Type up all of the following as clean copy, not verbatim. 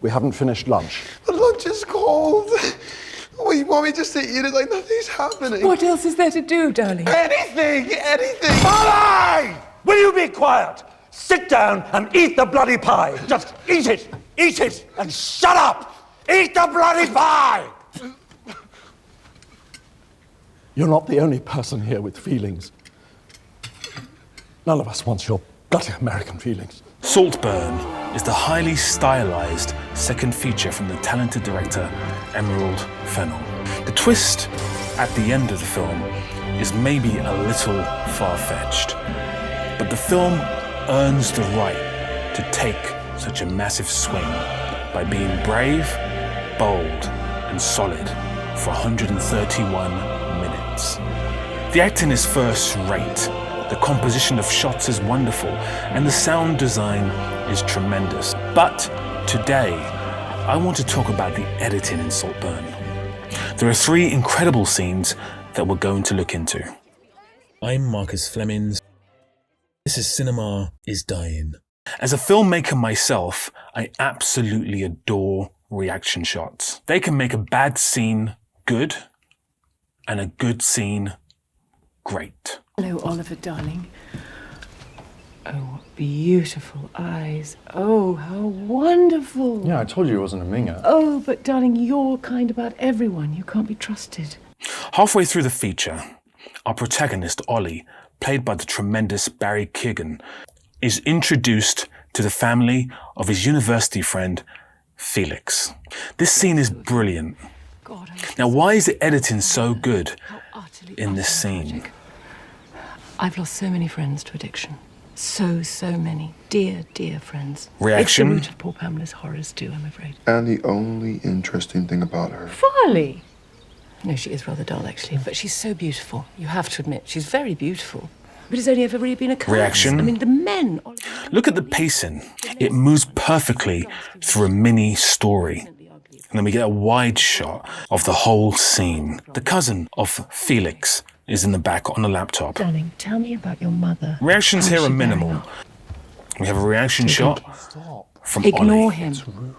We haven't finished lunch. But lunch is cold. What, you want me just to eat it like nothing's happening? What else is there to do, darling? Anything! Molly! Will you be quiet? Sit down and eat the bloody pie. Just eat it, and shut up! Eat the bloody pie! You're not the only person here with feelings. None of us wants your bloody American feelings. Saltburn is the highly stylized second feature from the talented director Emerald Fennell. The twist at the end of the film is maybe a little far-fetched, but the film earns the right to take such a massive swing by being brave, bold, and solid for 131 minutes. The acting is first-rate, the composition of shots is wonderful, and the sound design is tremendous. But today, I want to talk about the editing in Saltburn. There are 3 incredible scenes that we're going to look into. I'm Marcus Flemmings. This is Cinema is Dying. As a filmmaker myself, I absolutely adore reaction shots. They can make a bad scene good and a good scene great. Hello, Oliver, darling. Oh, what beautiful eyes. Oh, how wonderful. Yeah, I told you it wasn't a minger. Oh, but darling, you're kind about everyone. You can't be trusted. Halfway through the feature, our protagonist, Ollie, played by the tremendous Barry Keoghan, is introduced to the family of his university friend, Felix. This scene is brilliant. Now, why is the editing so good in this scene? I've lost so many friends to addiction. So many. Dear, dear friends. Reaction? It's the root of poor Pamela's horrors too, I'm afraid. And the only interesting thing about her. Farley! No, she is rather dull, actually, but she's so beautiful. You have to admit, she's very beautiful. But it's only ever really been a curse. Reaction? I mean, the men... Look at the pacing. It moves perfectly through a mini story. And then we get a wide shot of the whole scene. The cousin of Felix is in the back on the laptop. Darling, tell me about your mother. Reactions here are minimal. We have a reaction shot from Ollie. Ignore him.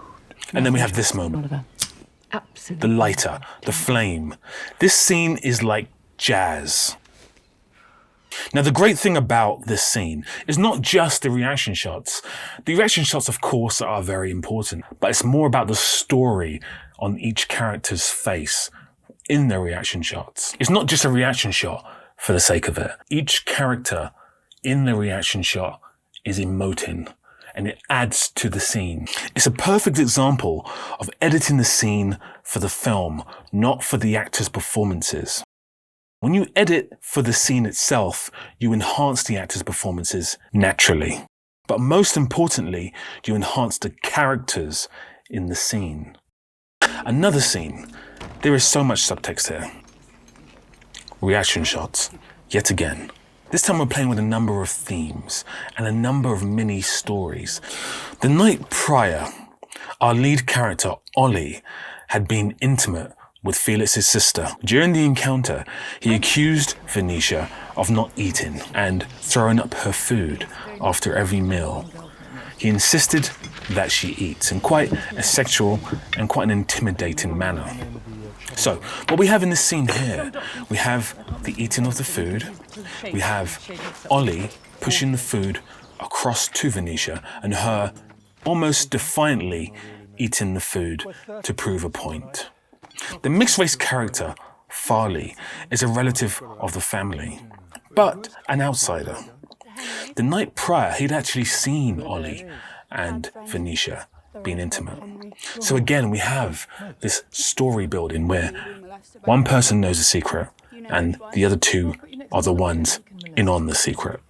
And then we have this moment. Oliver. Absolutely. The lighter, the flame. This scene is like jazz. Now, the great thing about this scene is not just the reaction shots. The reaction shots, of course, are very important, but it's more about the story on each character's face in their reaction shots. It's not just a reaction shot for the sake of it. Each character in the reaction shot is emoting, and it adds to the scene. It's a perfect example of editing the scene for the film, not for the actors' performances. When you edit for the scene itself, you enhance the actors' performances naturally. But most importantly, you enhance the characters in the scene. Another scene. There is so much subtext here. Reaction shots, yet again. This time we're playing with a number of themes and a number of mini stories. The night prior, our lead character, Ollie, had been intimate with Felix's sister. During the encounter, he accused Venetia of not eating and throwing up her food after every meal. He insisted that she eats in quite a sexual and quite an intimidating manner. So, what we have in this scene here, we have the eating of the food, we have Ollie pushing the food across to Venetia and her almost defiantly eating the food to prove a point. The mixed-race character, Farley, is a relative of the family, but an outsider. The night prior, he'd actually seen Ollie and Venetia being intimate. So again, we have this story building where one person knows a secret and the other two are the ones in on the secret.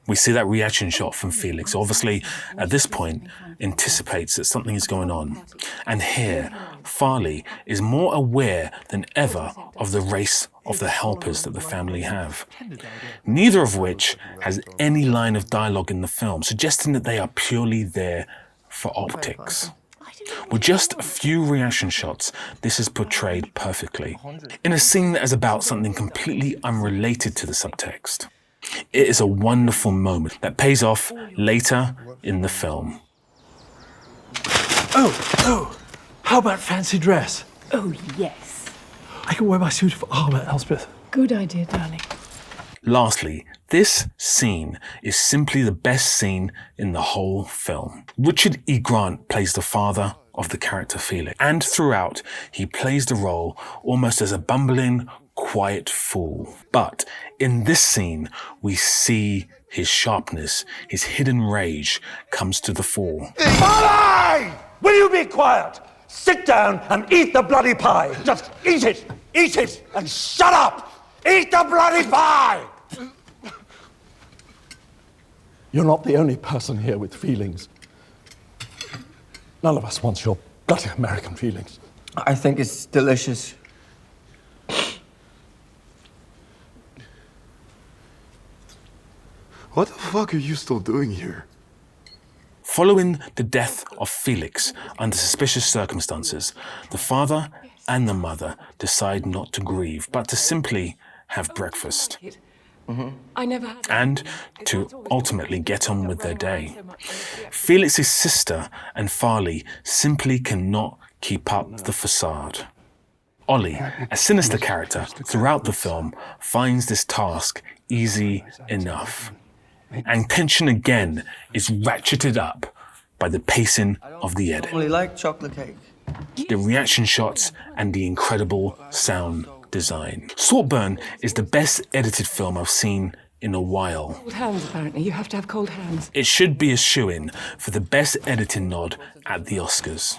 We see that reaction shot from Felix. Obviously, at this point, anticipates that something is going on. And here, Farley is more aware than ever of the race of the helpers that the family have. Neither of which has any line of dialogue in the film, suggesting that they are purely there for optics. With just a few reaction shots, this is portrayed perfectly. In a scene that is about something completely unrelated to the subtext. It is a wonderful moment that pays off later in the film. Oh, how about fancy dress? Oh, yes. I can wear my suit of armour, Elspeth. Good idea, darling. Lastly, this scene is simply the best scene in the whole film. Richard E. Grant plays the father of the character Felix, and throughout he plays the role almost as a bumbling, quiet fool. But in this scene, we see his sharpness, his hidden rage comes to the fore. Molly! Will you be quiet? Sit down and eat the bloody pie. Just eat it, and shut up! Eat the bloody pie! You're not the only person here with feelings. None of us wants your bloody American feelings. I think it's delicious. What the fuck are you still doing here? Following the death of Felix under suspicious circumstances, the father and the mother decide not to grieve, but to simply have breakfast I never had... and to ultimately get on with their day. Felix's sister and Farley simply cannot keep up the facade. Ollie, a sinister character throughout the film, finds this task easy enough. And tension again is ratcheted up by the pacing of the edit, I only like chocolate cake. the reaction shots, and the incredible sound design. Saltburn is the best edited film I've seen in a while. Cold hands, apparently. You have to have cold hands. It should be a shoo-in for the best editing nod at the Oscars.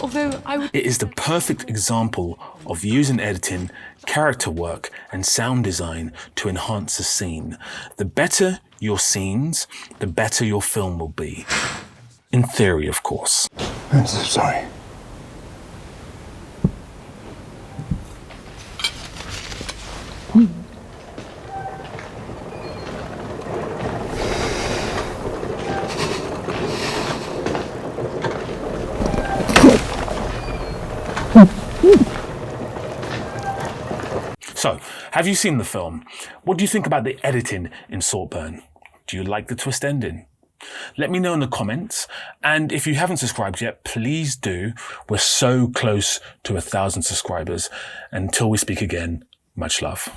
Although I would... It is the perfect example of using editing, character work, and sound design to enhance a scene. The better your scenes, the better your film will be. In theory, of course. I'm so sorry. So, have you seen the film? What do you think about the editing in Saltburn? Do you like the twist ending? Let me know in the comments, and if you haven't subscribed yet, please do. We're so close to 1,000 subscribers. Until we speak again, much love.